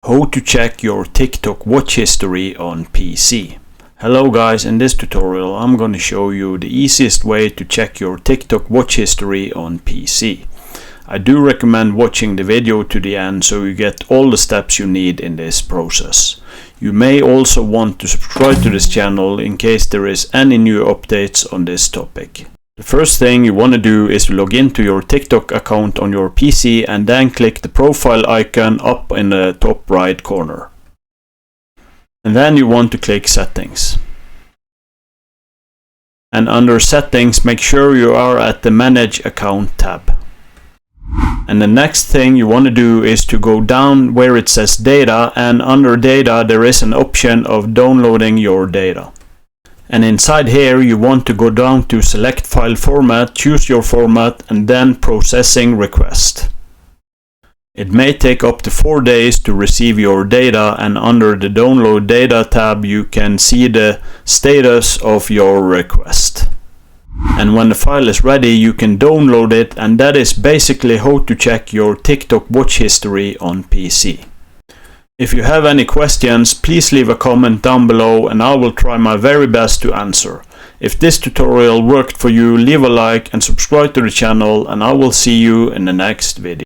How to check your TikTok watch history on PC. Hello guys, in this tutorial I'm going to show you the easiest way to check your TikTok watch history on PC. I do recommend watching the video to the end so you get all the steps you need in this process. You may also want to subscribe to this channel in case there is any new updates on this topic. The first thing you want to do is to log into your TikTok account on your PC and then click the profile icon up in the top right corner. And then you want to click Settings. And under Settings, make sure you are at the Manage Account tab. And the next thing you want to do is to go down where it says Data, and under Data there is an option of downloading your data. And inside here you want to go down to Select File Format, choose your format and then Processing Request. It may take up to 4 days to receive your data, and under the Download Data tab you can see the status of your request. And when the file is ready you can download it, and that is basically how to check your TikTok watch history on PC. If you have any questions, please leave a comment down below and I will try my very best to answer. If this tutorial worked for you, leave a like and subscribe to the channel, and I will see you in the next video.